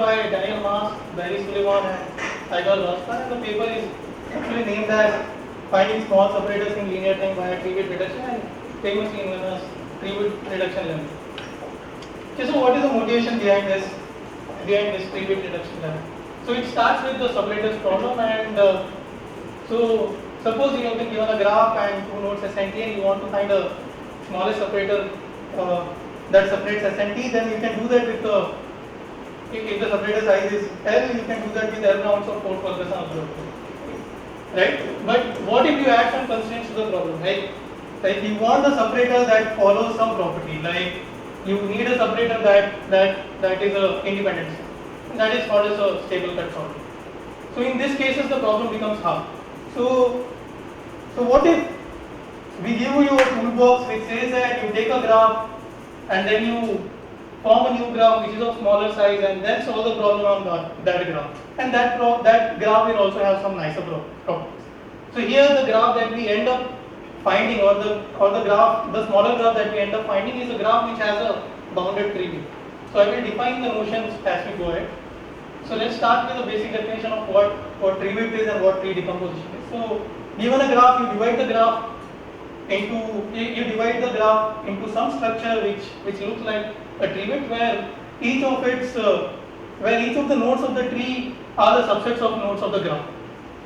by Daniel Maas, Barry Sullivan, and Igor Rostan, and the paper is actually named as Finding Small Separators in Linear Time via Tree-Width Reduction and famously known as Tree-Width Reduction Limit. Okay, so what is the motivation behind this Tree-Width Reduction limit? So it starts with the separators problem, and so suppose you have been given a graph and two nodes SNT, and you want to find a smallest separator that separates SNT, then you can do that with the, if the separator size is L, you can do that with L rounds of 4 Ferguson observable. Right? But what if you add some constraints to the problem? Like you want the separator that follows some property, like you need a separator that is a independent set. That is called as a stable cut problem. So in these cases the problem becomes hard. So what if we give you a toolbox which says that you take a graph and then you form a new graph which is of smaller size and then solve the problem on that graph. And that graph will also have some nicer properties. So here the graph that we end up finding, or the smaller graph that we end up finding, is a graph which has a bounded tree width. So I will define the notions as we go ahead. So let's start with the basic definition of what tree width is and what tree decomposition is. So given a graph, you divide the graph into some structure which looks like a tree width, where each of the nodes of the tree are the subsets of nodes of the graph,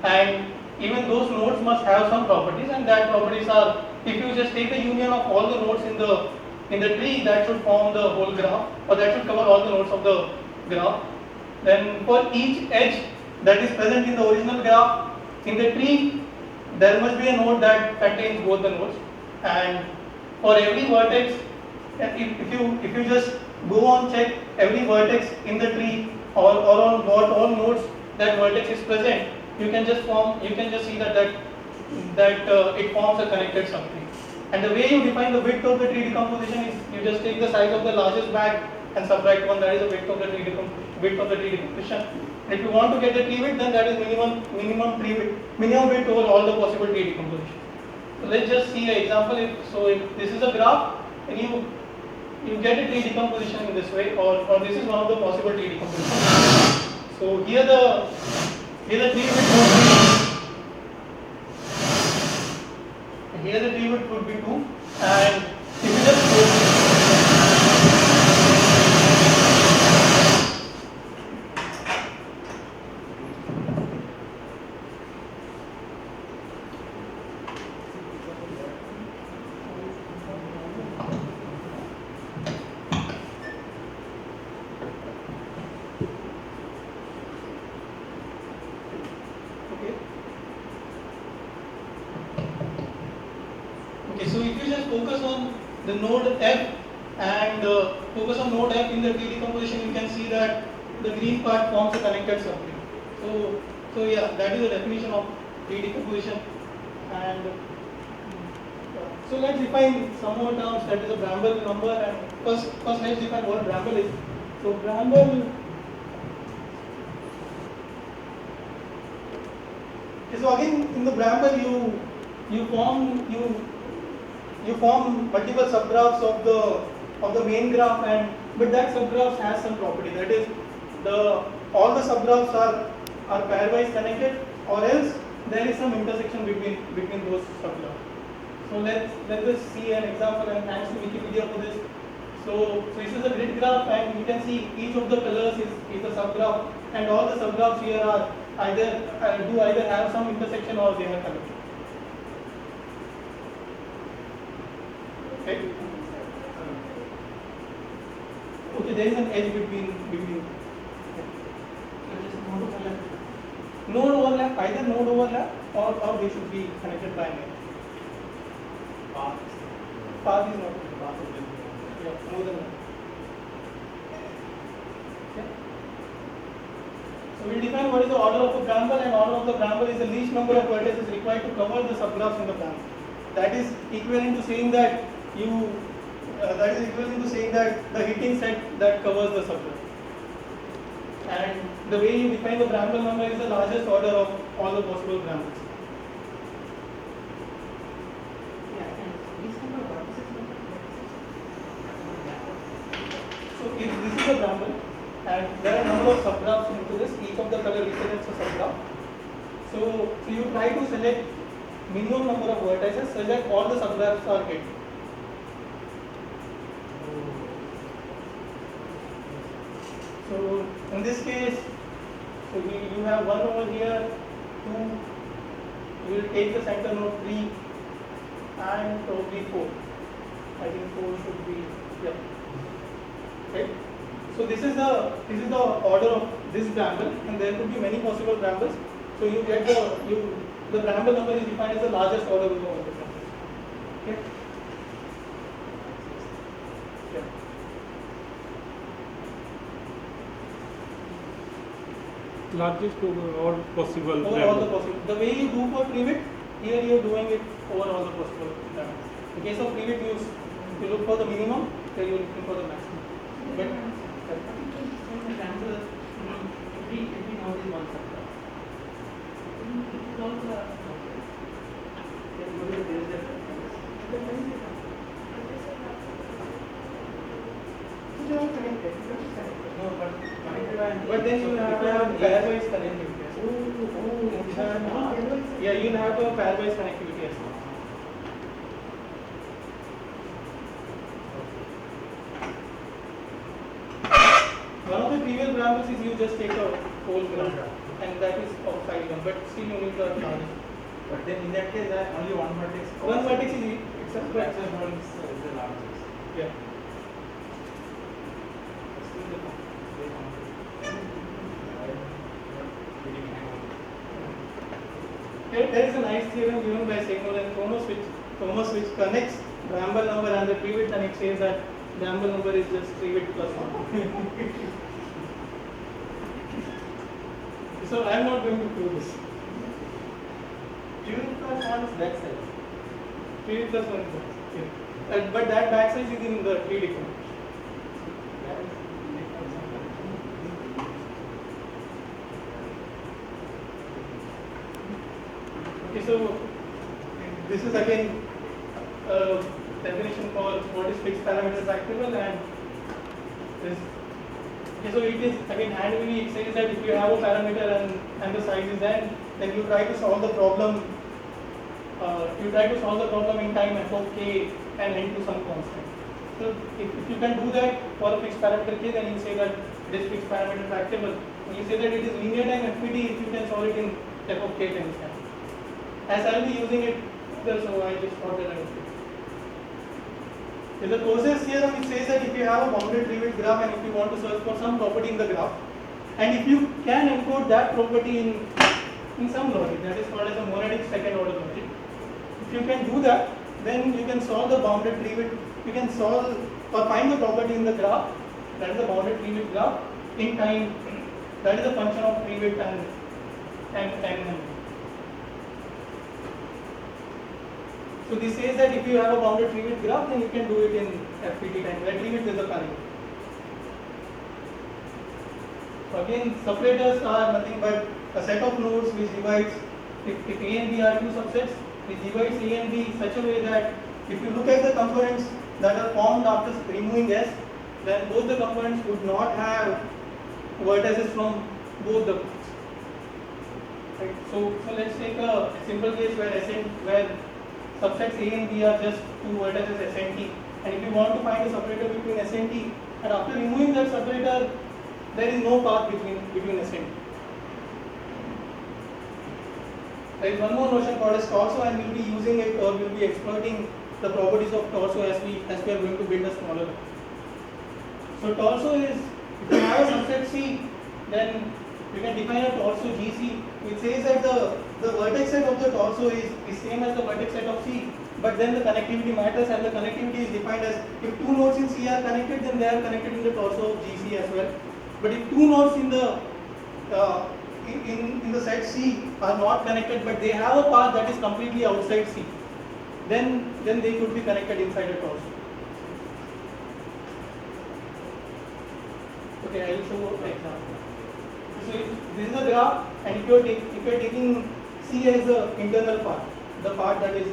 and even those nodes must have some properties, and that properties are, if you just take the union of all the nodes in the tree, that should form the whole graph, or that should cover all the nodes of the graph. Then for each edge that is present in the original graph in the tree, there must be a node that contains both the nodes, and for every vertex, if you just go on check every vertex in the tree or on what all nodes that vertex is present, you can just see that it forms a connected subtree. And the way you define the width of the tree decomposition is you just take the size of the largest bag and subtract 1, that is the width of the tree decomposition. If you want to get the tree width, then that is minimum width over all the possible tree decomposition. So let's just see an example. If this is a graph and you get a tree decomposition in this way, or this is one of the possible tree decompositions. So here the tree width would be 2, and if you just so if you just focus on the node F and focus on node F in the tree decomposition, you can see that the green part forms a connected subtree. So yeah, that is the definition of tree decomposition. And so let's define some more terms. That is a Bramble number, and first let's define what Bramble is. So Bramble. So again, in the Bramble, you form multiple subgraphs of the main graph, but that subgraph has some property. That is, all the subgraphs are pairwise connected, or else there is some intersection between those subgraphs. So let's just see an example, and thanks to Wikipedia for this. So this is a grid graph, and you can see each of the colors is a subgraph, and all the subgraphs here are either have some intersection or they are connected. Okay. Okay, there is an edge between. Node overlap, either node overlap or they should be connected by an edge. Path is not. Yeah, more than that. Okay. So we define what is the order of a Bramble, and order of the Bramble is the least number of vertices required to cover the subgraphs in the Bramble. That is equivalent to saying that the hitting set that covers the subgraph. And the way you define the Bramble number is the largest order of all the possible Brambles. So if this is a Bramble, and there are a number of subgraphs into this. Each of the color represents a subgraph. So you try to select minimum number of vertices such that all the subgraphs are hit. So in this case, so you have one over here, two. You will take the center node 3 and probably 4. I think 4 should be, yeah. Okay. So this is the order of this bramble, and there could be many possible brambles. So you get the bramble number is defined as the largest order of the bramble. Okay. Yeah. Largest over all possible. Over all the possible. The way you do for Trivit, here you are doing it over all the possible brambles. In case of Trivit, you look for the minimum, here you are looking for the maximum. But every node is one subgraph. But then you have to have pairwise connectivity. Yeah, you will have to have pairwise connectivity as well. One of the trivial brambles is you just take a whole bramble, and that is of size 1, but still you need the largest. But then in that case, only one vertex. One vertex is Except the access node is the largest. yeah. There is a nice theorem given by Seymour and Thomas which connects bramble number and the Trivit, and it says that bramble number is just Trivit plus 1. So I am not going to prove this. Trivit plus 1 is that size. Trivit plus 1 is that. Yeah. But that back size is in the 3D form. Okay, so this is again a definition for what is fixed parameter tractable, and this. Okay, so it is again handily it says that if you have a parameter and the size is then you try to solve the problem. You try to solve the problem in time f of k and n to some constant. So if you can do that for a fixed parameter k, then you say that this fixed parameter tractable. When you say that it is linear time fpt, if you can solve it in f of k times time. As I will be using it, so I just thought that I would do it. In the closest theorem, it says that if you have a bounded Trivit graph and if you want to search for some property in the graph, and if you can encode that property in some logic, that is called as a monadic second order logic. If you can do that, then you can solve the bounded Trivit. You can solve or find the property in the graph, that is the bounded Trivit graph, in time. That is a function of Trivit and so this says that if you have a bounded Trivit graph, then you can do it in FPT time, where Trivit is the parameter. So again, separators are nothing but a set of nodes which divides, if A and B are two subsets, which divides A and B in such a way that if you look at the components that are formed after removing S, then both the components would not have vertices from both the points. Right? So let's take a simple case where subsets A and B are just two vertices S and T, and if you want to find a separator between S and T, and after removing that separator, there is no path between S and T. There is one more notion called as torso, and we will be using it or we will be exploiting the properties of torso as we are going to build a smaller one. So torso is, if you have a subset C, then you can define a torso GC, which says that the vertex set of the torso is same as the vertex set of C, but then the connectivity matters, and the connectivity is defined as if two nodes in C are connected, then they are connected in the torso of GC as well. But if two nodes in the set C are not connected, but they have a path that is completely outside C, then they could be connected inside a torso. Okay, I will show an example. So this is a graph, and if you are taking C as the internal part, the part that is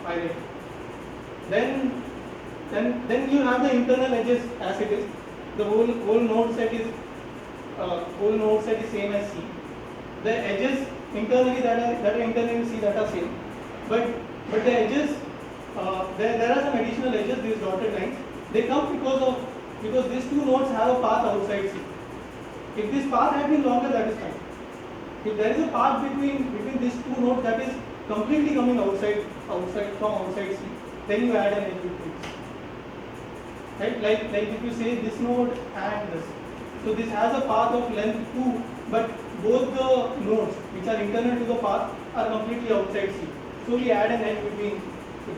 highlighted, then you have the internal edges as it is, the whole node set is same as C. The edges internally that are internally C that are same, but the edges there are some additional edges, these dotted lines. They come because these two nodes have a path outside C. If this path had been longer, that is fine. If there is a path between these two nodes that is completely coming outside C, then you add an edge between. Right? Like if you say this node and this. So this has a path of length 2, but both the nodes which are internal to the path are completely outside C. So we add an edge between this.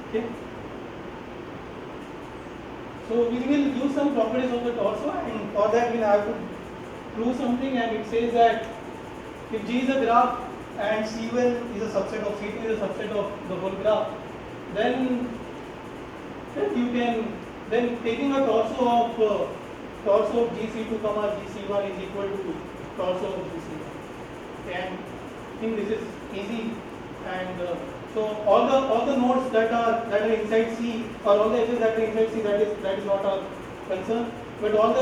Okay. So we will use some properties of the torso, and for that we'll have to prove something, and it says that if G is a graph and C1 is a subset of C2 is a subset of the whole graph, then you can taking a torso of GC2 comma GC1 is equal to torso of GC1. And I think this is easy, and so all the nodes that are inside C, or all the edges that are inside C, that is not our concern, but all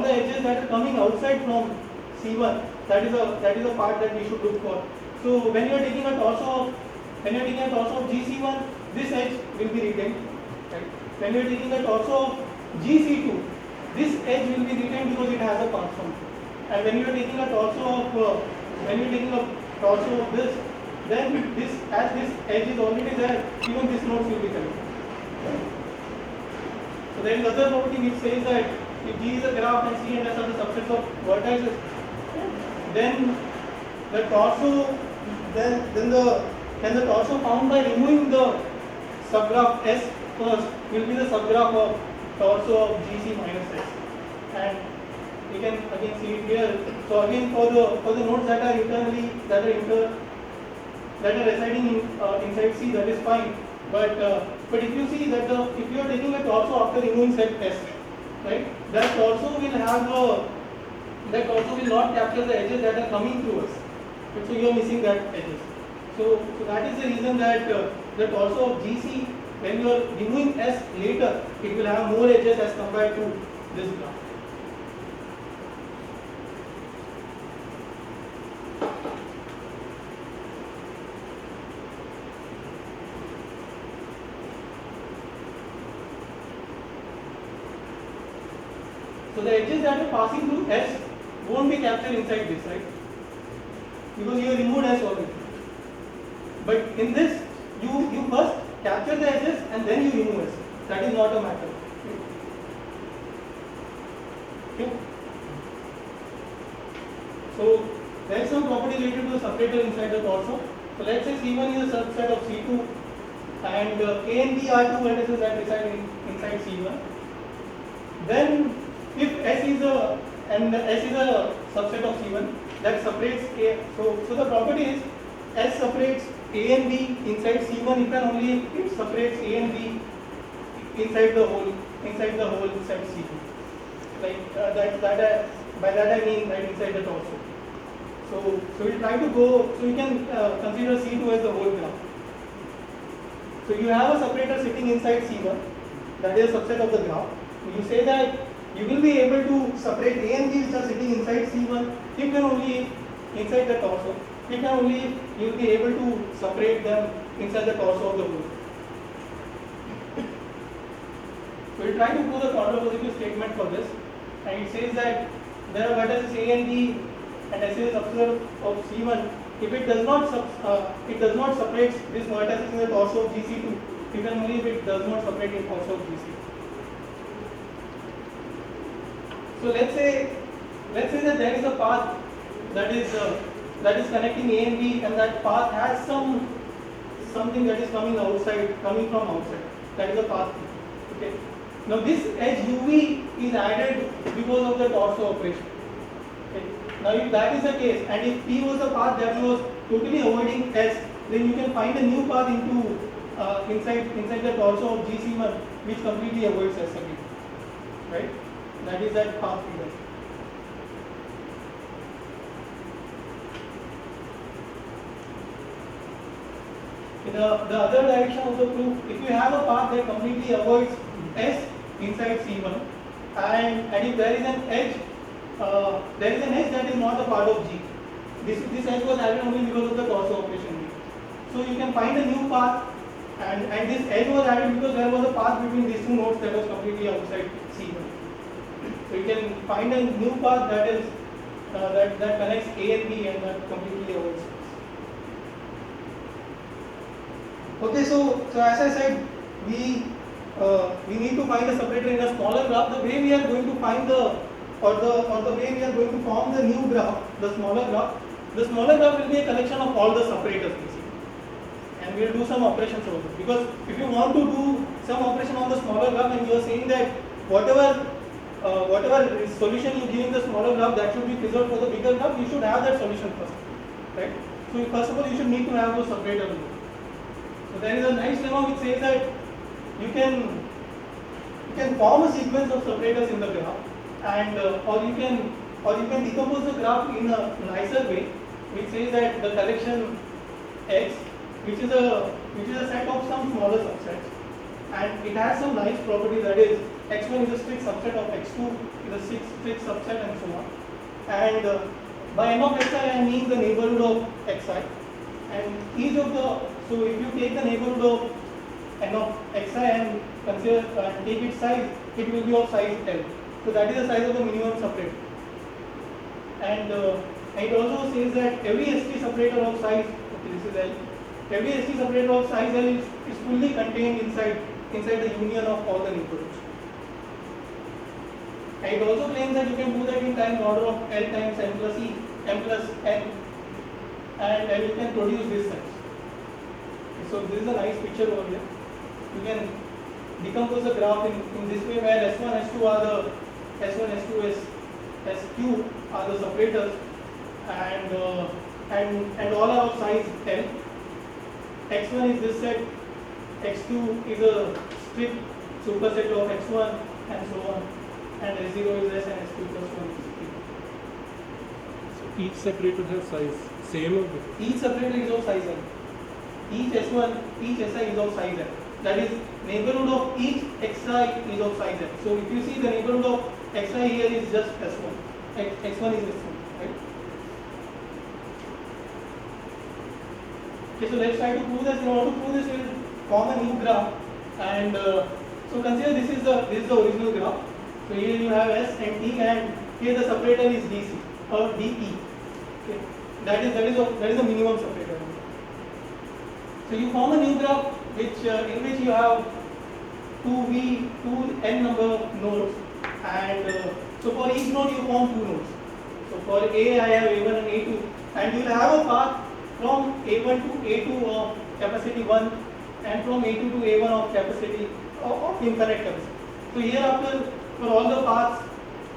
the edges that are coming outside from C1, that is a part that we should look for. So when you are taking a torso of GC1, this edge will be retained. Right? When you are taking a torso of GC2, this edge will be retained because it has a path function. And when you are taking a torso of this, then this edge is already there, even this node will be connected. So there is other property which says that if G is a graph and C and S are the subsets of vertices, then the torso found by removing the subgraph S first will be the subgraph of torso of GC minus S. And you can again see it here. So again for the nodes that are residing inside C, that is fine. But if you see that if you are taking a torso after removing set S, right, that torso will not capture the edges that are coming through us. So you are missing that edges. So that is the reason that the torso of GC, when you are removing S later, it will have more edges as compared to this graph. So the edges that are passing through S won't be captured inside this, right? Because you have removed S already. But in this, you first capture the edges and then you remove S. That is not a matter. Okay. So there is some property related to the separator inside the torso. So let's say C1 is a subset of C2, and A and B are two vertices that reside inside C1. Then if S is a subset of C1 that separates A, so the property is S separates A and B inside C1 if and only if it separates A and B inside the whole inside C2. Like by that I mean right inside the torso. So we try to go. So we can consider C2 as the whole graph. So you have a separator sitting inside C1, that is a subset of the graph. You say that you will be able to separate A and B which are sitting inside C1 if and only inside the torso. If and only you will be able to separate them inside the torso of the whole. So we try to prove the counterpositive statement for this, and it says that there are vertices A and B, and S is a subset of C1. If it does not separate this vertex in the torso of GC2, if and only if it does not separate in torso of GC2. So let's say that there is a path that is connecting A and B, and that path has something that is coming from outside. That is a path. Okay. Now this edge UV is added because of the torso operation. Okay. Now if that is the case, and if P was the path that was totally avoiding S, then you can find a new path into inside the torso of GC1 which completely avoids S again. Right? That is that path here. The other direction of the proof, if you have a path that completely avoids S inside C1, and if there is an edge, that is not a part of G. This edge was added only because of the cross operation. So you can find a new path, and this edge was added because there was a path between these two nodes that was completely outside C1. So you can find a new path that is that connects A and B and that completely avoids. Okay, so as I said, we need to find a separator in a smaller graph. The way we are going to find the way we are going to form the new graph, the smaller graph will be a collection of all the separators basically, and we will do some operations over it. Because if you want to do some operation on the smaller graph and you are saying that whatever solution you give in the smaller graph, that should be preserved for the bigger graph, you should have that solution first, right? So first of all, you should need to have those separators. So there is a nice lemma which says that you can form a sequence of separators in the graph, and or you can decompose the graph in a nicer way, which says that the collection X, which is a set of some smaller subsets, and it has some nice property, that is x1 is a strict subset of x2 is a strict subset, and so on. And by n of xi I mean the neighborhood of xi, and each of the, so if you take the neighborhood of n of xi and consider and take its size, it will be of size L. So that is the size of the minimum separator. And it also says that every ST separator of size, okay, this is L, every ST separator of size L is fully contained inside the union of all the neighborhoods. And it also claims that you can do that in time order of L times n plus E, m plus n, and you can produce this size. So this is a nice picture over here. You can decompose the graph in this way, where S1, S2 are the S1, S2, SQ are the separators, and all are of size L. X1 is this set, X2 is a strict superset of X1, and so on, and S0 is S and S2 plus 1 is P. So each separator has size same or different? Each separator is of size L. Each S1, each SI is of size L. That is, neighborhood of each xi is of size L. So if you see the neighborhood of xi here is just S1, x1 is S1, right? Okay, so let's try to prove this. In order to prove this, we will form a new graph, and so consider this is the original graph. So here you have S and T, and here the separator is DC or DE. Okay, that is the minimum separator. So you form a new graph which in which you have two n number of nodes, and so for each node you form two nodes. So for A I have A1 and A2, and you will have a path from A1 to A2 of capacity 1 and from A2 to A1 of capacity of infinite capacity. So hereafter, for all the paths,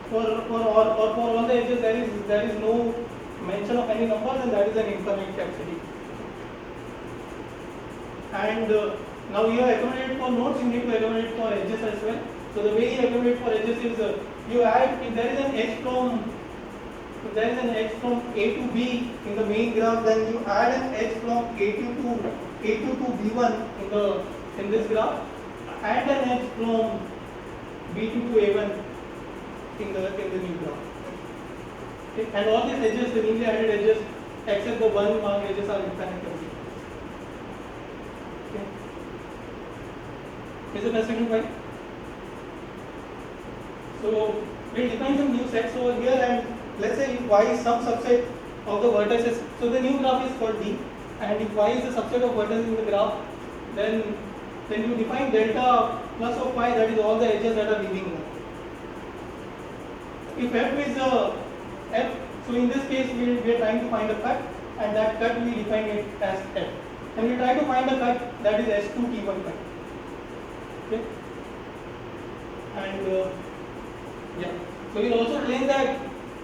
for all the edges, there is no mention of any numbers, and that is an infinite capacity. And now you have accommodated for nodes, you need to accommodate for edges as well. So the way you accommodate for edges is you add, if there is an edge from A to B in the main graph, then you add an edge from A2 to B1 in this graph, and an edge from B2 to A1 in the new graph. Okay. And all these edges, the newly added edges, except the one marked edges, are infinite. Okay. Is the construction fine? So we'll define some new sets over here, and let's say if y is some subset of the vertices. So the new graph is called D, and if y is the subset of vertices in the graph, then you define delta plus of y, that is all the edges that are leaving now. If f is f, so in this case we are trying to find a cut, and that cut we define it as f. And we try to find a cut that is S2 T1 cut. Okay. And yeah. So we also claim that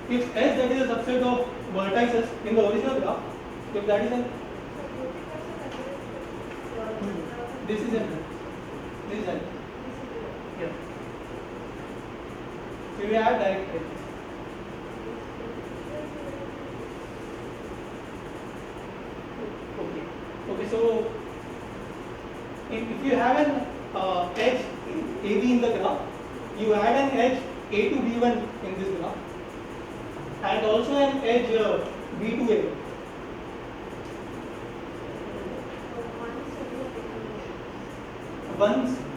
if S, that is a subset of vertices in the original graph, if that is an this is n, this is n. Yeah. So we have direct edges. Okay. Okay. So if you have an edge AB in the graph, you add an edge A to B1 in this graph, and also an edge B to A1.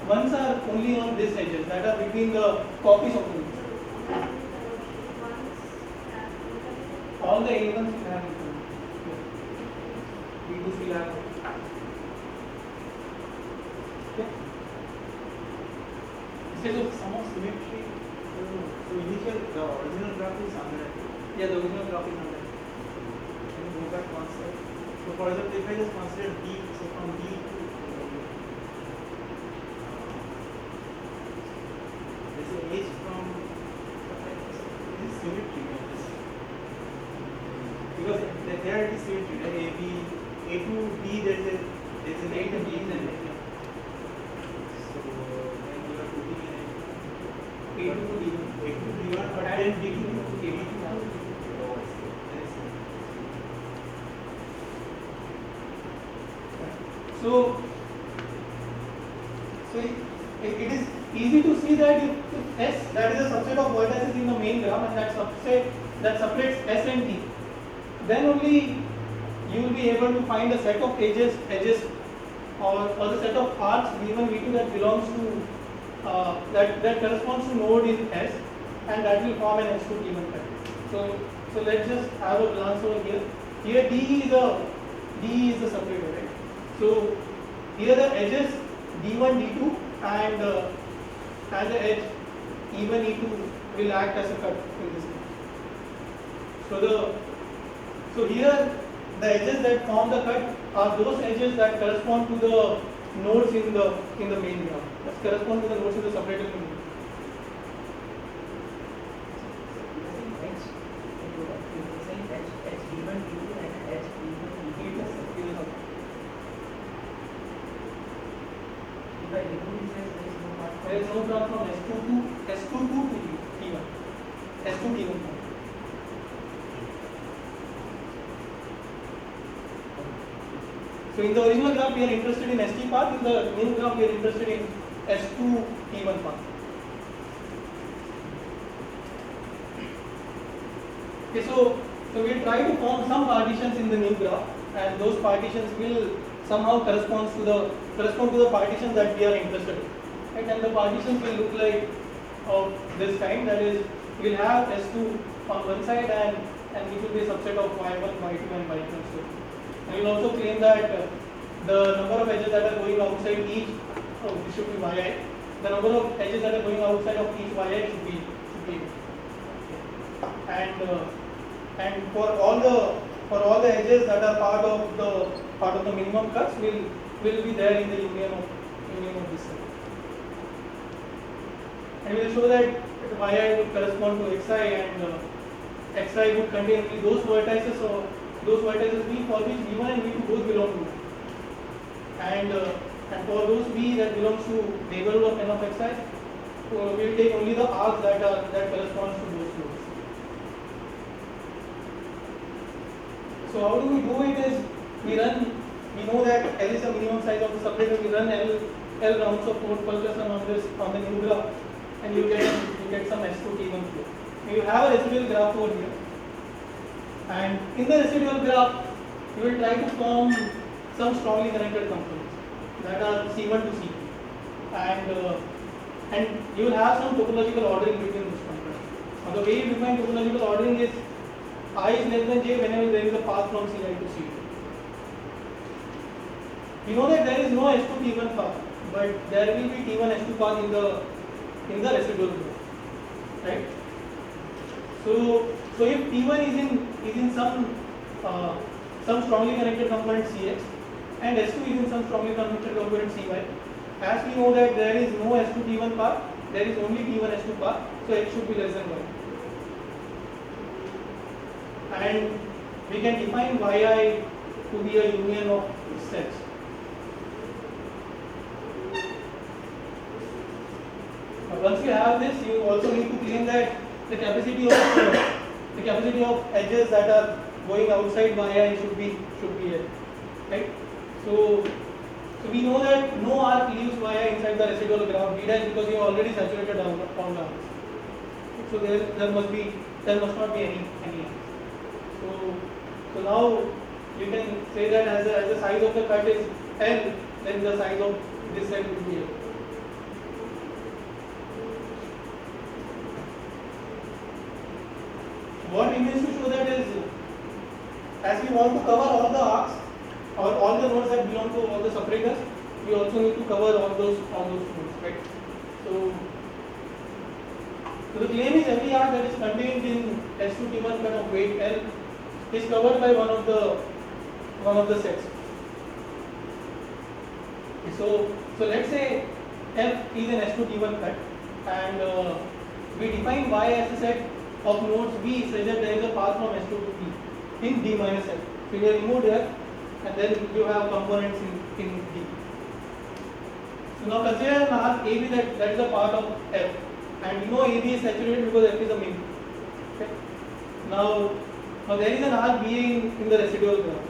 Ones are only on this edges that are between the copies of the nodes. All the A1s will have B2s will have. Okay. This is some of symmetry. So initial, the original graph is 100. Yeah, the original graph is 100. Can you go back one step? So for example, if I just consider D, so from D to let's say H from this is symmetry of this. Because there it is symmetry, right? A, B, A to B, there is an A to B and A. So then you are putting in A to D1. A to D1, but then D to A B to So it is easy to see that if S, that is a subset of vertices in the main graph, and that subset that separates S and T, then only you will be able to find a set of edges or the set of arcs V1, V2 that belongs to that corresponds to node in S, and that will form an S2 T1 pattern. So let's just have a glance over here. Here D is the separator, right? So here the edges D1, D2 and as the edge E1, E2 will act as a cut in this case. So here the edges that form the cut are those edges that correspond to the nodes in the main graph. That correspond to the nodes in the separator in the main. There is no graph from S2 to T1. S2 T1. So in the original graph we are interested in ST path, in the new graph we are interested in S2 T1 path. Okay, so we will try to form some partitions in the new graph, and those partitions will somehow correspond to the partitions that we are interested in. Right? And the partitions will look like of this kind, that is, we will have S2 on one side and which will be a subset of Y1, Y2 and Y2 and so on. And we will also claim that the number of edges that are going outside each, this should be Yi, the number of edges that are going outside of each Yi should be and for all the edges that are part of the minimum cuts will be there in the union of this set. And we will show that Yi would correspond to Xi, and Xi would contain only those vertices, or those vertices V for which V1 and V2 both belong to. And for those V that belongs to neighborhood of n of Xi, we will take only the arcs that corresponds to those nodes. So how do we do it is we know that L is the minimum size of the separator, we run L rounds of port pulsation on the new graph, and you get some S2 T1 flow. You have a residual graph over here, and in the residual graph you will try to form some strongly connected components that are C1 to C2, and you will have some topological ordering between those components. Now the way you define topological ordering is I is less than j whenever there is a path from Ci to C2. You know that there is no S2 T1 path, but there will be T1 S2 path in the residual graph, right? So if T1 is in some strongly connected component Cx, and S2 is in some strongly connected component Cy, as we know that there is no S2 T1 path, there is only T1 S2 path, so X should be less than Y. And we can define Yi to be a union of sets. Once you have this, you also need to claim that the capacity of edges that are going outside Yi should be L, right? So So we know that no arc leaves via inside the residual graph B dash because you have already saturated down the arcs. So there must not be any arcs. So now you can say that as the size of the cut is L, then the size of this set will be L. What we mean to show that is, as we want to cover all the arcs or all the nodes that belong to all the separators, we also need to cover all those nodes, right? So the claim is every arc that is contained in S2T1 cut of weight L is covered by one of the sets. So let's say F is an S2T1 cut, and we define Y as a set of nodes B such that there is a path from S2 to P in D minus F. So you remove F, and then you have components in D. So now consider an arc AB that is a part of F, and you know AB is saturated because F is a min. Okay. Now there is an arc BA in the residual graph.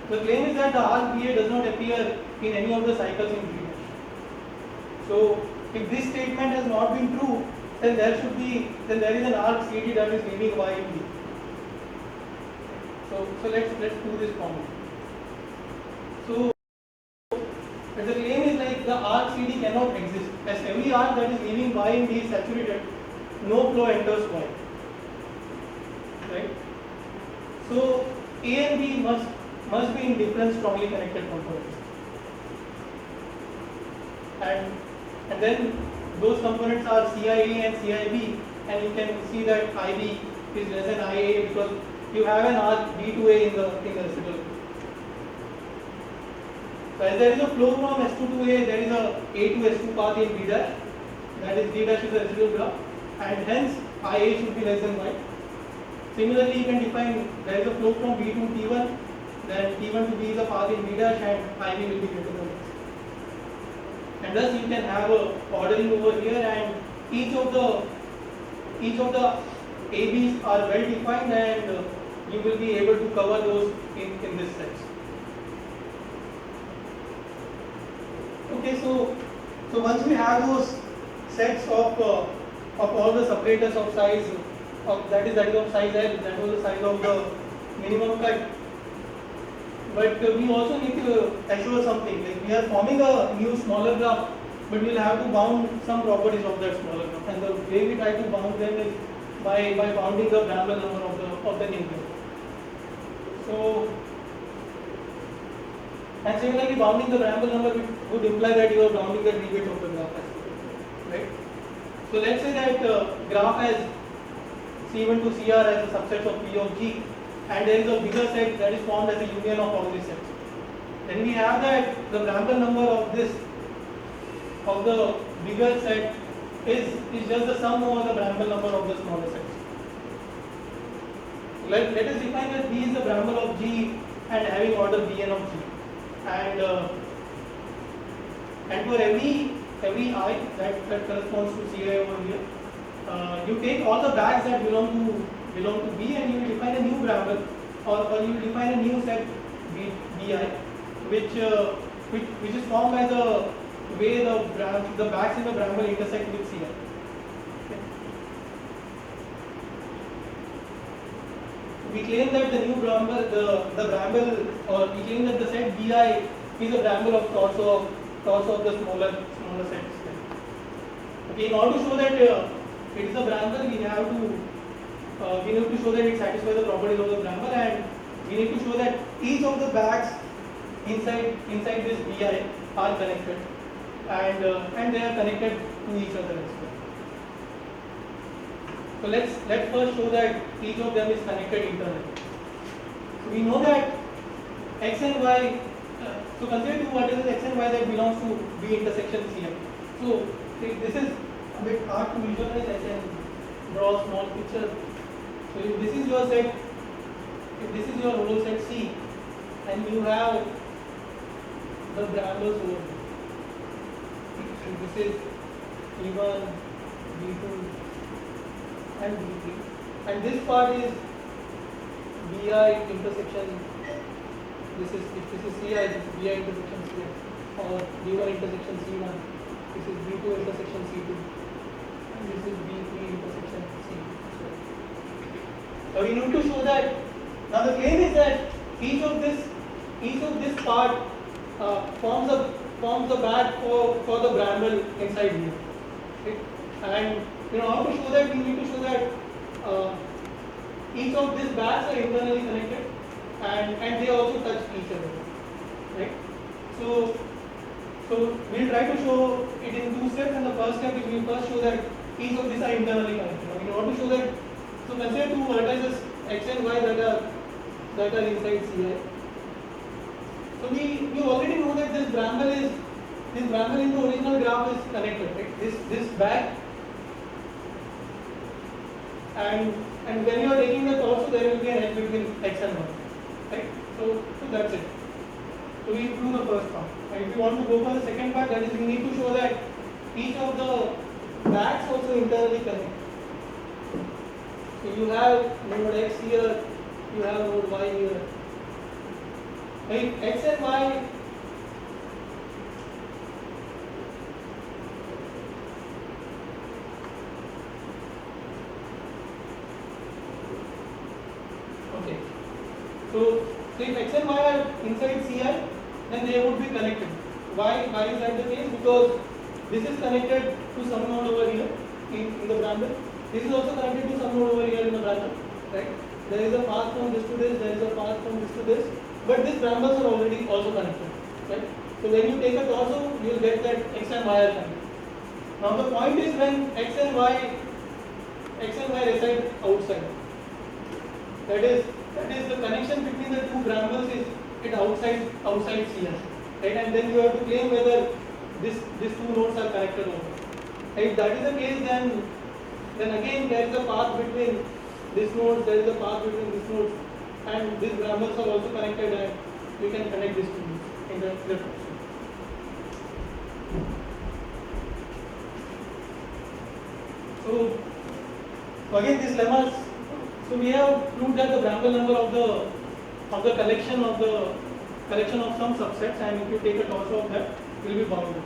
The claim is that the arc BA does not appear in any of the cycles in B dash. So if this statement has not been true, then there is an arc CD that is leaving Y in B. So let's do this formula. So the claim is like the arc CD cannot exist, as every arc that is leaving Y in B is saturated, no flow enters Y. Right? So A and B must be in different strongly connected components. And then those components are CIA and CIB, and you can see that IB is less than IA because you have an arc B to A in the residual group. So as there is a flow from S2 to A, there is a to S2 path in B dash, that is D dash is the residual graph, and hence IA should be less than Y. Similarly, you can define there is a flow from B to T1, then T1 to B is a path in B dash, and IB will be greater than this. And thus you can have a ordering over here, and each of the ABs are well defined, and you will be able to cover those in this set. Okay, so once we have those sets of all the separators of size that is of size L, that was the size of the minimum cut. But we also need to assure something, like we are forming a new smaller graph, but we will have to bound some properties of that smaller graph, and the way we try to bound them is by bounding the Bramble number of the new graph. So, and similarly, bounding the Bramble number would imply that you are bounding the rebate of the graph as well, right? So let's say that graph has C1 to CR as a subset of P of G, and there is a bigger set that is formed as a union of all these sets. Then we have that the Bramble number of the bigger set is just the sum over the Bramble number of the smaller sets. Let us define that B is the Bramble of G and having order Bn of G, and for every I that corresponds to Ci over here, you take all the bags that belong to B, and you will define a new Bramble, or you will define a new set Bi, which is formed by the way the bags in the Bramble intersect with Ci. Okay. We claim that the new Bramble, the Bramble, or we claim that the set Bi is a Bramble of torso of the smaller sets. Okay, in order to show that it is a Bramble, we need to show that it satisfies the properties of the Bramble, and we need to show that each of the bags inside this Bi are connected, and they are connected to each other as well. So let's first show that each of them is connected internally. So we know that X and Y. So consider what is X and Y that belongs to B intersection Cm. So this is a bit hard to visualize. I can draw a small picture. So if this is your set, if this is your whole set C, and you have the Brambles over here. So this is B1, B2, and B3, and this part is Bi intersection this is if this is CI, this is BI intersection CI, or B1 intersection C1, this is B2 intersection C2, and this is B3 intersection C2. So we need to show that. Now the claim is that each of this part forms a bag for the bramble inside here. Okay? And how to show that? We need to show that each of these bags are internally connected, and they also touch each other. Right? So we'll try to show it in two steps, and the first step is we first show that each of these are internally connected. We want to show that. So consider two vertices x and y that are inside CI. So we already know that this bramble in the original graph is connected, right? This bag, and when you are taking the torso, there will be an edge between x and y, right? So that's it. So we do the first part. And if you want to go for the second part, that is we need to show that each of the bags also internally connect. So you have node x here, you have node y here. Right? X and y okay. So if x and y are inside CI, then they would be connected. Why is that the case? Because this is connected to some node over here in the bramble. This is also connected to some node over here in the bramble. Right? There is a path from this to this, there is a path from this to this, but these brambles are already also connected. Right? So when you take a torso, you will get that x and y are connected. Now the point is when x and y reside outside. That is the connection between the two brambles is it outside CI. Right? And then you have to claim whether these two nodes are connected or not. If that is the case, then again there is a path between these nodes, there is a path between these nodes, and these brambles are also connected, and we can connect these two nodes in the torso. So again these lemmas. So we have proved that the bramble number of the collection of some subsets, and if you take a torso of that, will be bounded.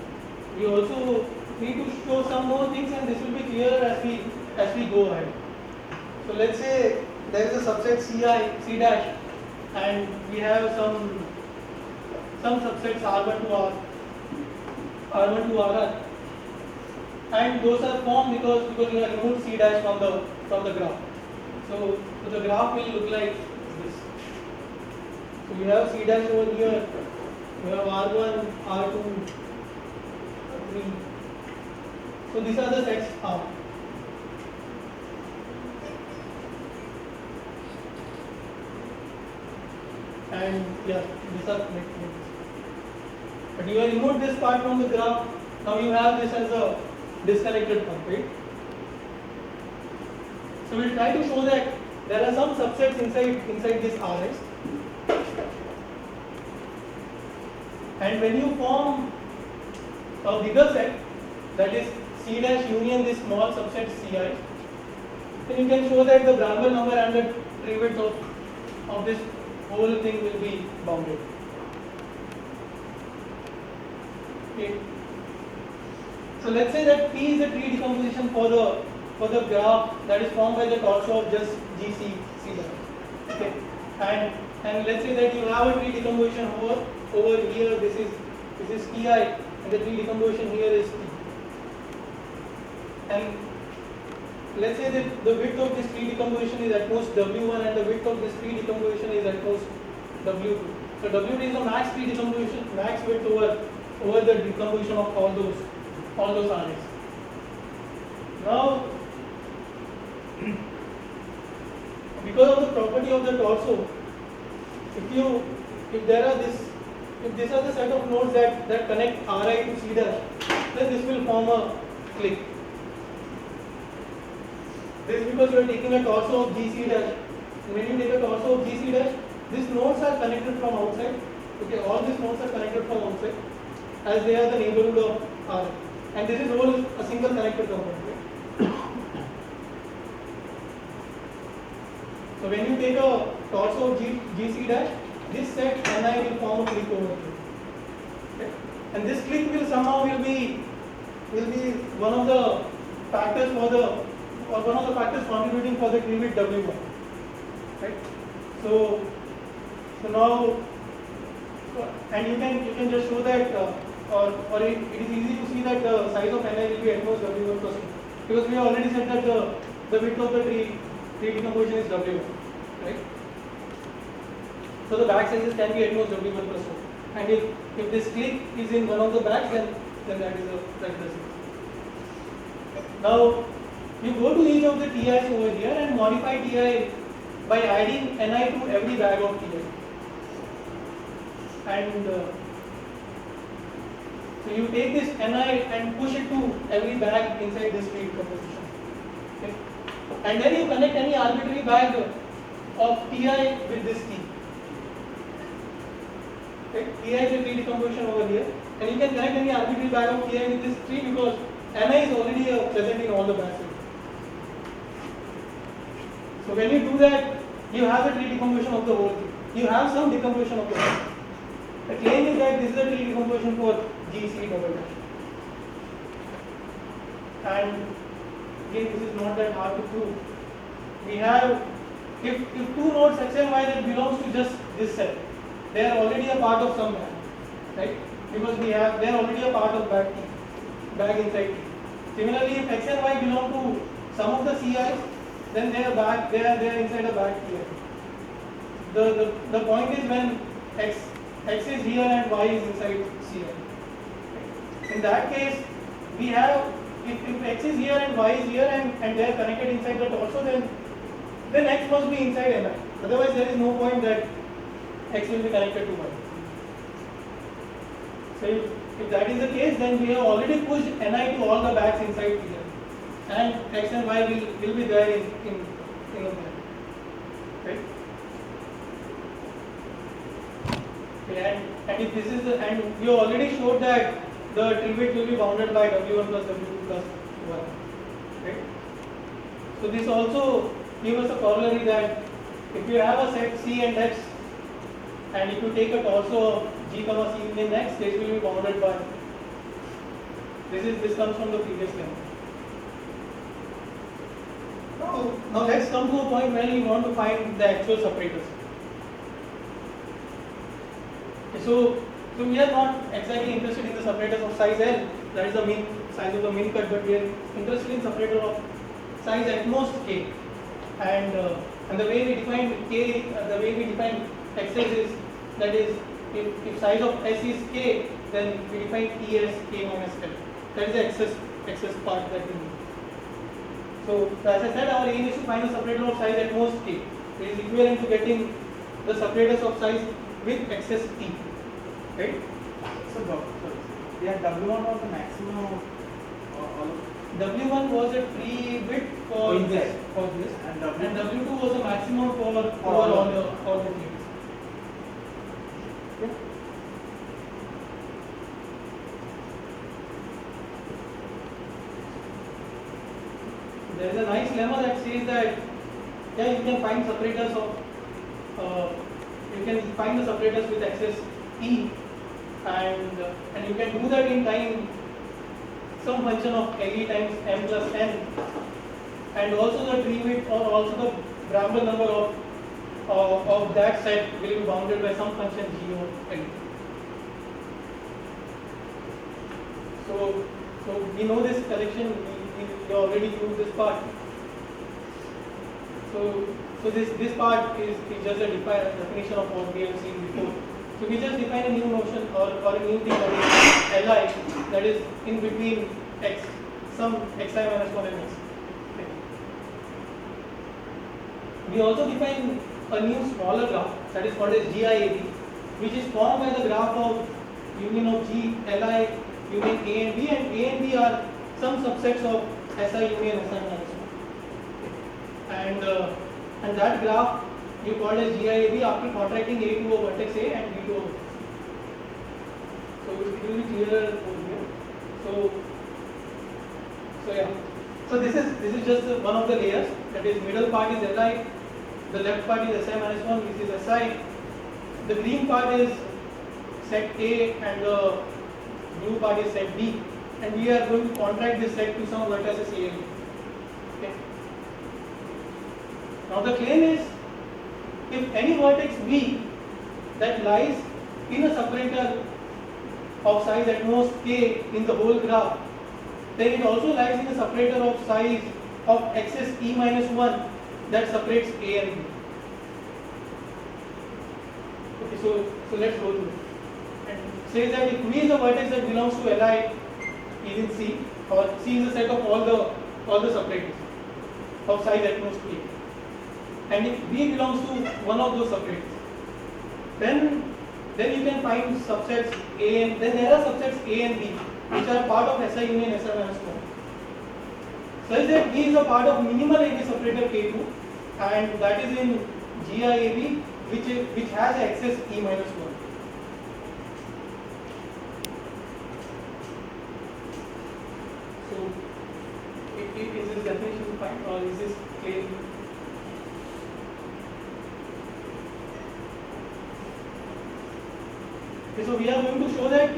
We also need to show some more things, and this will be clearer as we go ahead. So let's say there is a subset C dash, and we have some subsets R1 to RR, and those are formed because you have removed C dash from the graph. So the graph will look like this. So we have C dash over here, we have R1, R2, R3. So these are the sets R. And yeah, these are connected. But you have removed this part from the graph. Now you have this as a disconnected part, right? So we'll try to show that there are some subsets inside this RX. And when you form a bigger set, that is C dash union this small subset Ci, then you can show that the Bramble number and the tree width of this whole thing will be bounded. Okay. So let's say that P is the tree decomposition for the graph that is formed by the torso of just GC C dash. Okay. And let's say that you have a tree decomposition over here. This is Ti, and the tree decomposition here is T. And let's say that the width of this tree decomposition is at most W1 and the width of this tree decomposition is at most W2. So W2 is the max tree decomposition, max width over the decomposition of all those RAs. Now, because of the property of the torso, if these are the set of nodes that connect Ri to C dash, then this will form a clique. This is because you are taking a torso of GC dash. When you take a torso of GC dash, these nodes are connected from outside. Okay, all these nodes are connected from outside, as they are the neighborhood of R. And this is all a single connected component. Right? So when you take a torso of GC dash, this set Ni will form a clique over here. Okay? And this clique will somehow will be one of the factors for the or one of the factors contributing for the tree width W1. Right? So now, and you can just show that or it is easy to see that the size of Ni will be at most W1 plus 2, because we have already said that the width of the tree decomposition is W1, right? So the back sizes can be at most W1 plus 2, and if this clique is in one of the backs, then that is the size. Now you go to each of the TIs over here and modify TI by adding Ni to every bag of TI. And so you take this Ni and push it to every bag inside this tree decomposition. Okay? And then you connect any arbitrary bag of Ti with this T. Okay? Ti is a tree decomposition over here, and you can connect any arbitrary bag of Ti with this tree because Ni is already present in all the bags. So when you do that, you have a tree decomposition of the whole thing. You have some decomposition of the whole thing. The claim is that this is a tree decomposition for GC double dash. And again, this is not that hard to prove. We have, if two nodes X and Y that belongs to just this set, they are already a part of some bag, right? Because they are already a part of bag inside T. Similarly, if X and Y belong to some of the CIs, then they are inside a bag here. The point is when X is here and Y is inside CI. In that case, we have if X is here and Y is here and they are connected inside the torso, then X must be inside Ni. Otherwise, there is no point that X will be connected to Y. So if that is the case, then we have already pushed Ni to all the bags inside here, and X and Y will be there in the bag, right? Okay, and if this is and we already showed that the tree width will be bounded by W1 plus W2 plus 1, right? So this also gives us a corollary that if you have a set C and X, and if you take a torso of G comma C in X, this will be bounded by. This comes from the previous lemma. Now let's come to a point where we want to find the actual separators. So we are not exactly interested in the separators of size L, that is the mean size of the min cut, but we are interested in separator of size at most k. And the way we define k, the way we define xs is that is if size of S is k, then we define E as k minus L. That is the excess part that we need. So as I said, our aim is to find the separator of size at most k. It is equivalent to getting the separators of size with excess t. Right? So, we have W1 was the maximum of all of W1 was a tree width for this, and W2 was the maximum for all the trees. Okay? There is a nice lemma that says that you can find separators of you can find the separators with excess t, and you can do that in time some function of le times m plus n, and also the tree width or also the Bramble number of that set will be bounded by some function g of l. So we know this collection, we already used this part. So this part is just a definition of what we have seen before. So we just define a new notion or a new thing that is Li, that is in between x, some xi minus 1 and x. Okay. We also define a new smaller graph that is called as GIAB, which is formed by the graph of union of G, Li, union A and B are some subsets of Si union Si minus 1. And that graph you call as GIAB after contracting A to a vertex A and B to a vertex. So it will be clearer over here. So yeah. So this is just one of the layers. That is, middle part is Li, the left part is Si minus 1, which is Si, the green part is set A and the blue part is set B, and we are going to contract this set to some vertices A and B. Okay. Now the claim is, if any vertex V that lies in a separator of size at most k in the whole graph, then it also lies in a separator of size of axis E minus 1 that separates A and B. Okay, so let's go through it. And says that if V is a vertex that belongs to Li is in C, or C is a set of all the separators of size at most k, and if V belongs to one of those separators, then you can find subsets A and then there are subsets A and B which are part of SI union SI minus 1. Such that V is a part of minimal AB separator K2, and that is in GIAB which has axis E minus 1. So, is this definition fine or is this clear? Okay, so we are going to show that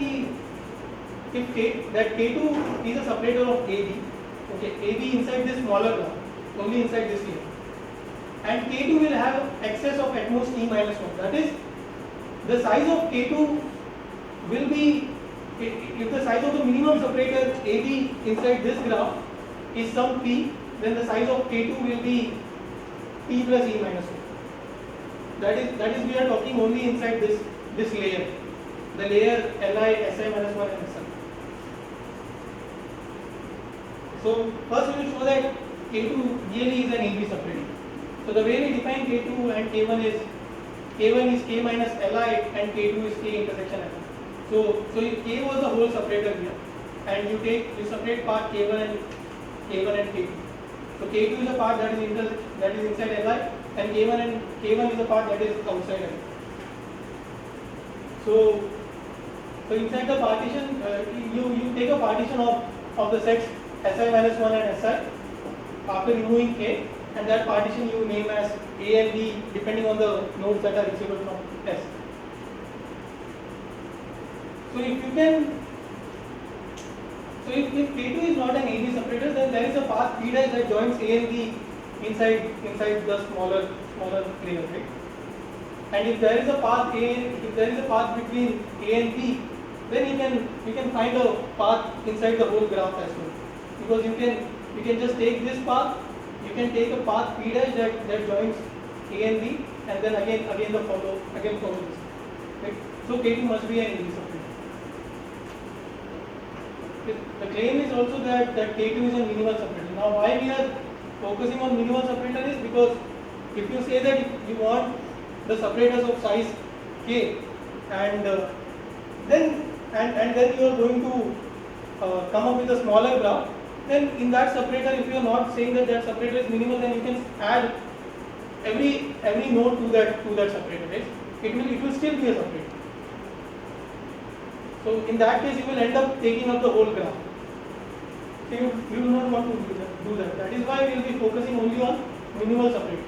that K2 is a separator of AB. Okay, AB inside this smaller graph, only inside this layer, and K2 will have excess of at most E minus 1. That is, the size of K2 will be, if the size of the minimum separator AB inside this graph is some P, then the size of K2 will be P plus E minus 1. That is we are talking only inside this layer, the layer Li, Si minus 1 and Si. So first we will show that K2 really is an AB separator. So the way we define K2 and K1 is K minus Li and K2 is K intersection Li. So K was the whole separator here, and you separate part K1 and K2. So K2 is a part that is inside Li, and K1 is a part that is outside Li. So inside the partition, you take a partition of the sets Si minus 1 and Si after removing K, and that partition you name as A and B depending on the nodes that are reachable from S. So if K2 is not an AB separator, then there is a path P' that joins A and B inside the smaller layer, right? And if there is a path between A and B, then you can find a path inside the whole graph as well. Because you can just take this path, you can take a path P' that joins A and B, and then again follow this. Right? So K2 must be an AB separator. The claim is also that K2 is a minimal separator. Now why we are focusing on minimal separator is because if you say that you want the separators of size K, and then you are going to come up with a smaller graph, then in that separator, if you are not saying that separator is minimal, then you can add every node to that separator, right? It will still be a separator. So in that case, you will end up taking up the whole graph. So you do not want to do that. That is why we will be focusing only on minimal separators.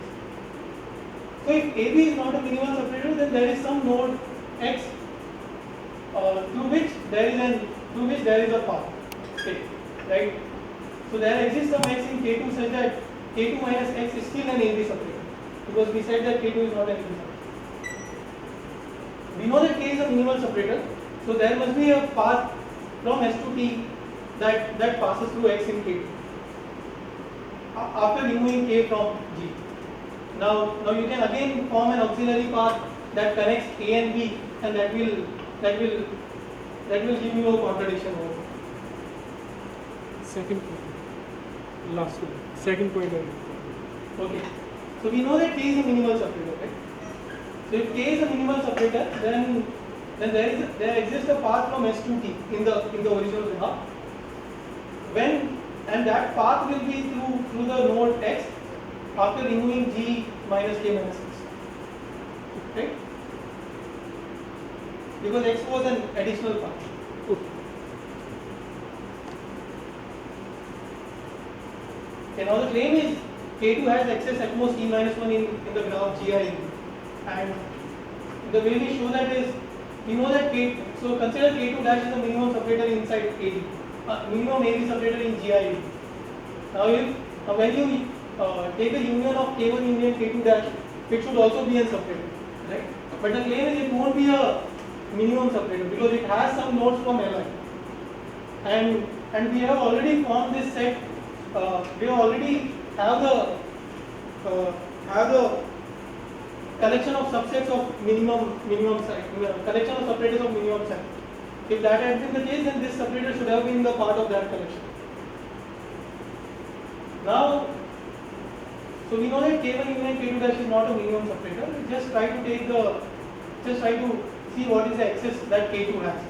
So if AB is not a minimal separator, then there is some node X through which there is a path. Okay, right? So there exists some X in K2 such that K2 minus X is still an AB separator, because we said that K2 is not an AB separator. We know that K is a minimal separator, so there must be a path from S to T that passes through X in K2 after removing K from G. Now you can again form an auxiliary path that connects A and B, and that will give you a contradiction over. Second point. Last one. Second point. Okay. So we know that K is a minimal separator, right? So if K is a minimal separator, then there exists a path from S to T in the original graph. And that path will be through the node X after removing G minus K minus X. Right? Because X was an additional path. Okay, now the claim is K2 has access at most E minus 1 in the graph GI, and the way we show that is, we know that K, so consider K2 dash is the minimum separator inside AB, minimum AB separator in GIAB. Now when you take a union of K1 union K2 dash, it should also be a separator, right? But the claim is it won't be a minimum separator because it has some nodes from Li. And we have already formed this set. We already have the collection of subsets of minimum set, collection of separators of minimum set. If that had been the case, then this separator should have been the part of that collection. Now, so we know that K1 union K2 dash is not a minimum separator. We just try to see what is the excess that K2 has.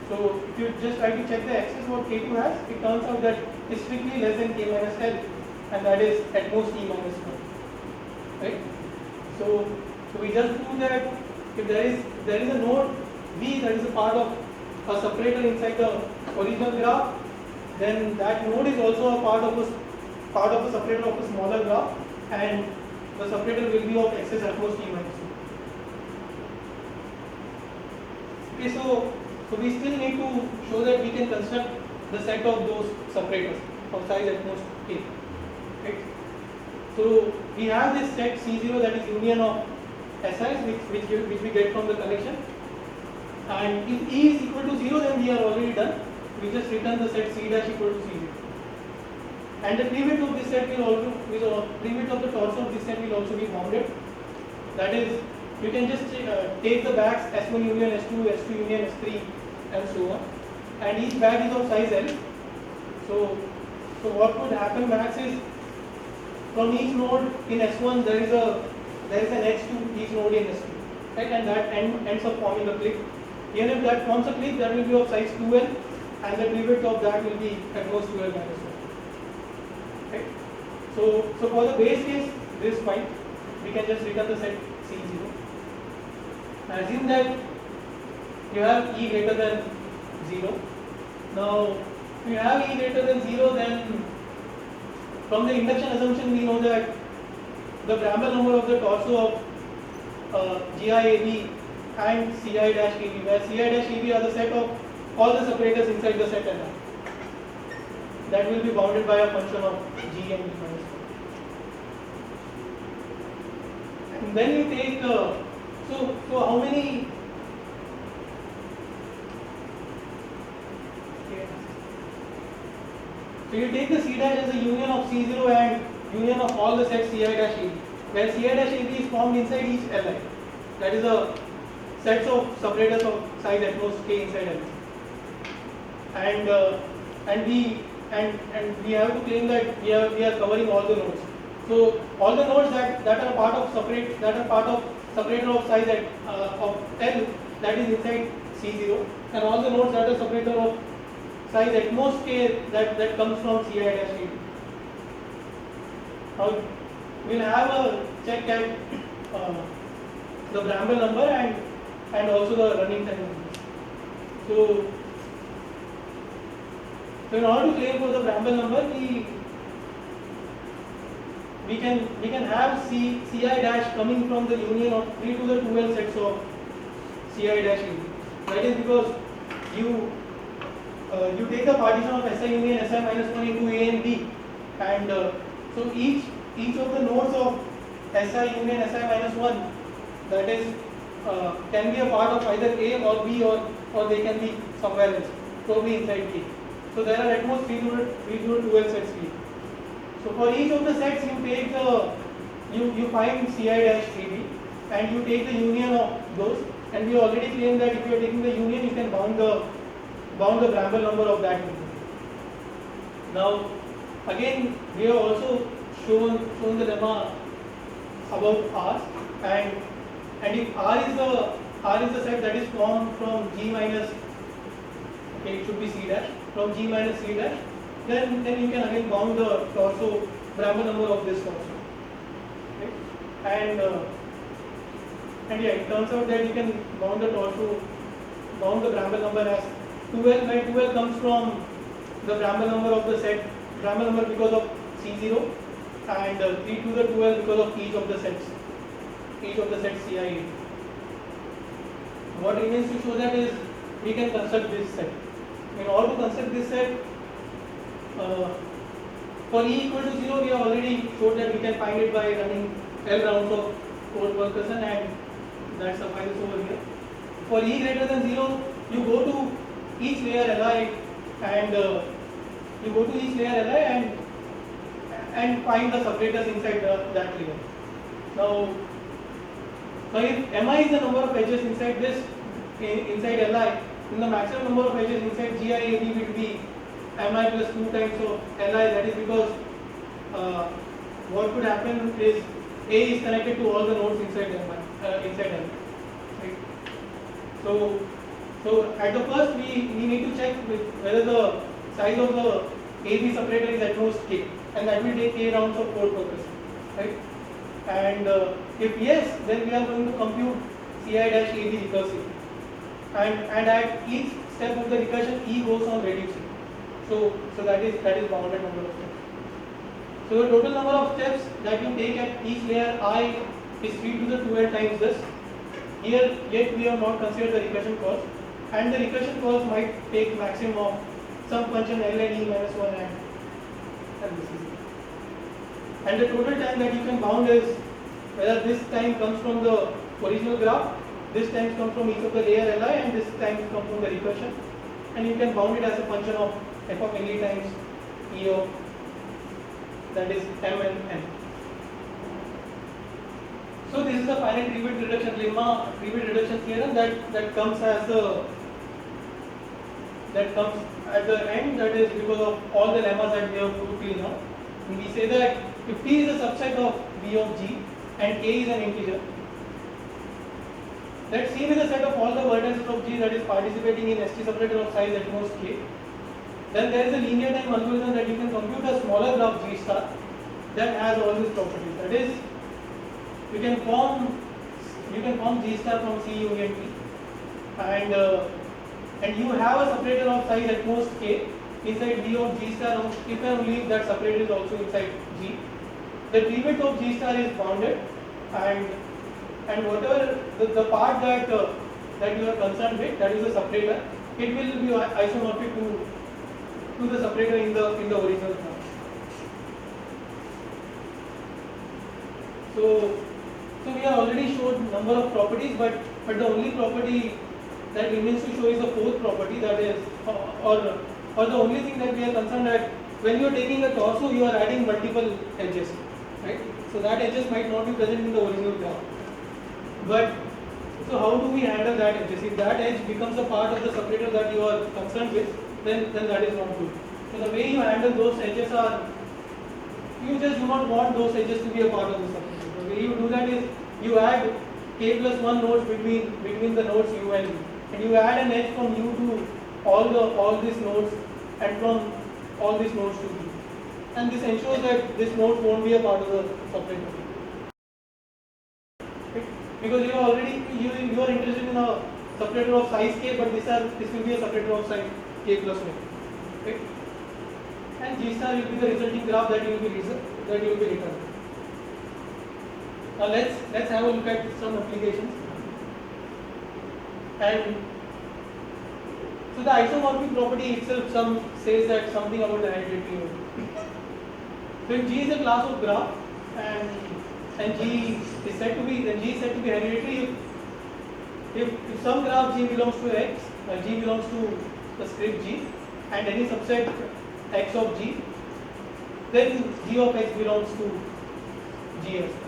So if you just try to check the excess what K2 has, it turns out that it's strictly less than K minus L, and that is at most E minus 1. Right? So we just prove that if there is a node V that is a part of a separator inside the original graph, then that node is also a part of a separator of a smaller graph, and the separator will be of excess at most E minus 1. Okay, so we still need to show that we can construct the set of those separators of size at most K. Right? So we have this set C0 that is union of SIs which we get from the collection, and if E is equal to 0, then we are already done. We just return the set C dash equal to C0. And the prefix of this set will also, prefix of the torso of this set will also be bounded. That is, you can just take the bags S1 union S2, S2 union S3, and so on. And each bag is of size L. So what would happen max is, from each node in S1 there is an edge to each node in S2, right? And that ends up forming a clique. Even if that forms a clique, that will be of size 2L, and the prefix of that will be at most 2L minus 1. Right? So for the base case, this is fine. We can just return the set C0. Assume that you have E greater than 0. Now, if you have E greater than 0, then from the induction assumption we know that the Bramble number of the torso of GIAB and CI-AB, where CI-AB are the set of all the separators inside the set Li. That will be bounded by a function of G and E minus 1. And then you take so how many so you take the C dash as a union of C0 and union of all the sets Ci-AB, where Ci-AB is formed inside each Li. That is a sets of separators of size at most K inside Li. And we have to claim that we are covering all the nodes. So all the nodes that are part of separator of size of L, that is inside C0, and all the nodes that are separator of size at most K that comes from Ci-AB. Now we'll have a check at the Bramble number and also the running time number. So in order to claim for the Bramble number, we can have Ci dash coming from the union of 3 to the 2L sets of Ci dash AB. That is because you take the partition of Si union Si minus 1 into A and B, and so each of the nodes of Si union Si minus 1, that is can be a part of either A or B, or they can be somewhere else, probably inside K. So there are at most 3 to the 2L sets here. So for each of the sets you take you find Ci dash AB and you take the union of those, and we already claimed that if you are taking the union you can bound the Bramble number of that union. Now again we have also shown the lemma about R, and if R is the set that is formed from G minus, okay, it should be C dash, from G minus C dash, then you can again bound the torso Bramble number of this torso. Okay? And yeah, it turns out that you can bound the Bramble number as 2L, where 2L comes from the Bramble number of the set, Bramble number because of C0, and 3 to the 2L because of each of the sets Ci. what remains to show that is we can construct this set. In order to construct this set, for E equal to 0, we have already showed that we can find it by running L rounds of code Wilkerson, and that suffices over here. For E greater than 0, you go to each layer Li and and find the separators inside that layer. Now if Mi is the number of edges inside this inside Li, then the maximum number of edges inside GIAB will be Mi plus 2 times of Li. That is because what could happen is A is connected to all the nodes inside Mi, inside Li. Right? So at the first we need to check whether the size of the AB separator is at most k, and that will take k rounds of code purpose, right? And if yes, then we are going to compute Ci dash AB recursive, and at each step of the recursion E goes on reducing. So that is bounded number of steps. So the total number of steps that you take at each layer I is 3 to the 2n times this. Here yet we have not considered the recursion cost, and the recursion cost might take maximum of some function L and E minus 1 and this is it. And the total time that you can bound is whether this time comes from the original graph, this time comes from each of the layer Li, and this time comes from the recursion, and you can bound it as a function of f of Li times E of, that is M and N. So this is the finite tree-bit reduction lemma, tree-bit reduction theorem that comes at the end, that is because of all the lemmas that we have proved till now. And we say that if T is a subset of V of G and K is an integer, let C be the set of all the vertices of G that is participating in ST separator of size at most K, then there is a linear time algorithm that you can compute a smaller graph G star that has all these properties. That is, you can form G star from C union T, and you have a separator of size at most K inside V of G star if and only if that separator is also inside G. The tree-bit of G star is bounded, and whatever the part that you are concerned with, that is the separator, it will be isomorphic to the separator in the original form. So we have already showed number of properties, but the only property that remains to show is the fourth property, that is, or the only thing that we are concerned that when you are taking a torso, you are adding multiple edges, right? So that edges might not be present in the original graph. But so how do we handle that edges? If that edge becomes a part of the separator that you are concerned with, then that is not good. So the way you handle those edges are, you just do not want those edges to be a part of the separator. The way you do that is you add k plus 1 nodes between the nodes u and v, and you add an edge from u to all these nodes and from all these nodes to v, and this ensures that this node won't be a part of the separator. Because you are already you are interested in a separator of size k, but this will be a separator of size k plus 1. Okay? And G star will be the resulting graph that you will be returning. Now let's have a look at some applications. And so the isomorphic property itself says that something about the hereditary. So if G is a class of graph and G is said to be hereditary if some graph G belongs to X, G belongs to the script G, and any subset X of G, then G of X belongs to G as well.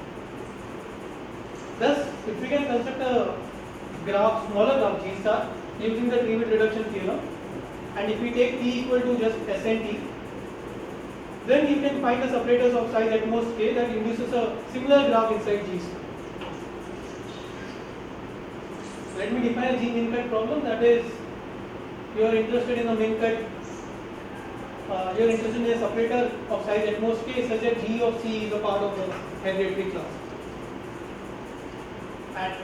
Thus, if we can construct a smaller graph G star using the tree-bit reduction theorem, and if we take T equal to just S and T, then you can find the separators of size at most k that induces a similar graph inside G star. Let me define a G min cut problem. That is, you are interested in a min cut. You are interested in a separator of size at most k such that G of C is a part of the hereditary class. And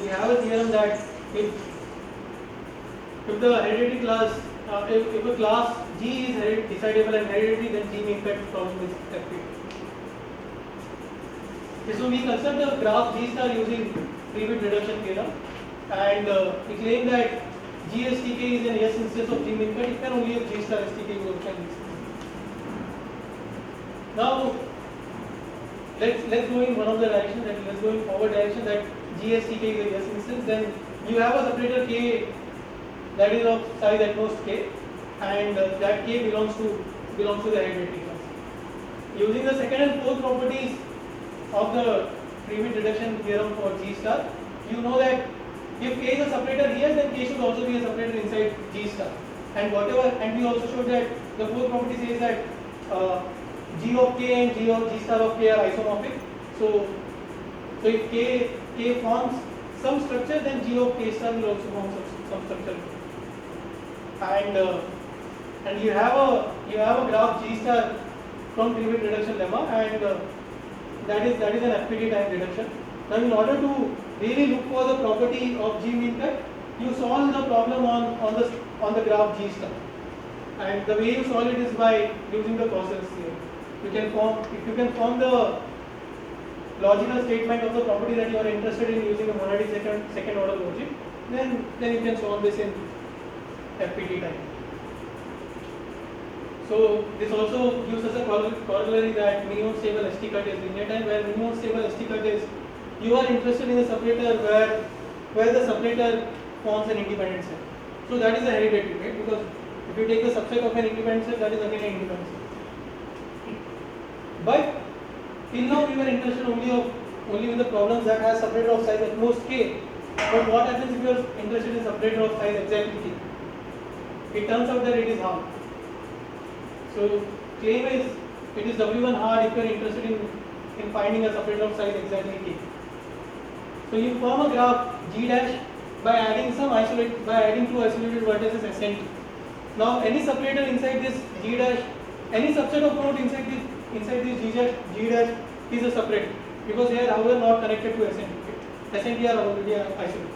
we have a theorem that if the hereditary class, if a class G is decidable and hereditary, then G min cut problem is FP. Okay, so we construct the graph G star using 3-bit reduction theorem, and we claim that GSTK is an S instance of G min cut. It can only have G star STK is also an S. Now let's go in one of the direction, that let's go in forward direction, that GSTK is a S instance. Then you have a separator K that is of size at most K, and that K belongs to the head matrix. Using the second and fourth properties of the 3-bit reduction theorem for G star, you know that if K is a separator here, then K should also be a separator inside G star. And we also showed that the fourth property says that G of K and G star of K are isomorphic. So if K forms some structure, then G of K star will also form some structure. And you have a graph G star from 3-bit reduction lemma, and that is an FPT time reduction. Now, in order to really look for the property of G min cut, you solve the problem on the graph G star, and the way you solve it is by using the Cauchel's theorem. If you can form the logical statement of the property that you are interested in using a monadic second order logic, then you can solve this in FPT time. So this also gives us a corollary that minimum stable ST cut is linear time, where minimum stable ST cut is you are interested in a separator where the separator forms an independent set. So that is a hereditary, right? Because if you take the subset of an independent set, that is again an independent set. But till now we were interested only with the problems that has separator of size at most K. But what happens if you are interested in separator of size exactly K? It turns out that it is hard. So claim is it is W1 hard if you are interested in finding a separator of size exactly K. So you form a graph G dash by adding two isolated vertices S and T. Now any separator inside this G dash, any subset of node inside this G dash is a separator, because they are however not connected to S and T. S and T are already isolated.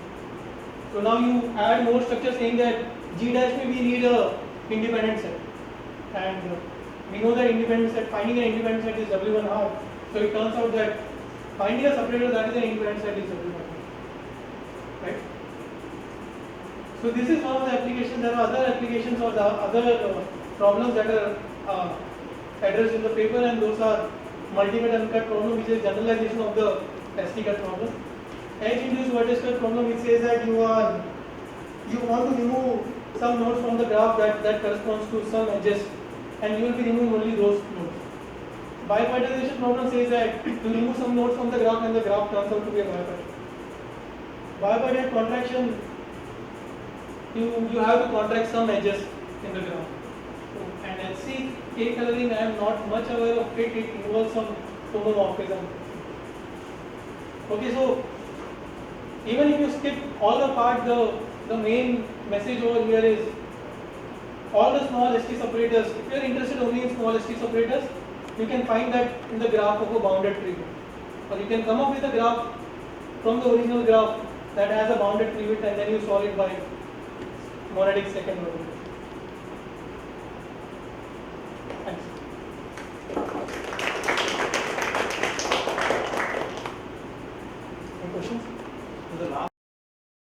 So now you add more structure saying that G dash may need a independent set, and we know that finding an independent set is W1 hard. So it turns out that finding a separator that is an independent set is W1 hard, right? So this is one of the applications. There are other applications or the other problems that are addressed in the paper, and those are multi-cut uncut problem, which is generalization of the ST cut problem. Edge-induced vertex cut problem, which says that you want to remove some nodes from the graph that corresponds to some edges, and you will be removing only those nodes. Bipartization problem says that you remove some nodes from the graph and the graph turns out to be a bipartite. Bipartite contraction, you have to contract some edges in the graph. And HC K coloring, I am not much aware of it. It involves some homomorphism. Okay, so even if you skip all the part, the main message over here is all the small ST separators. If you are interested only in small ST separators, you can find that in the graph of a bounded tree, or you can come up with a graph from the original graph that has a bounded tree width, and then you solve it by monadic second order.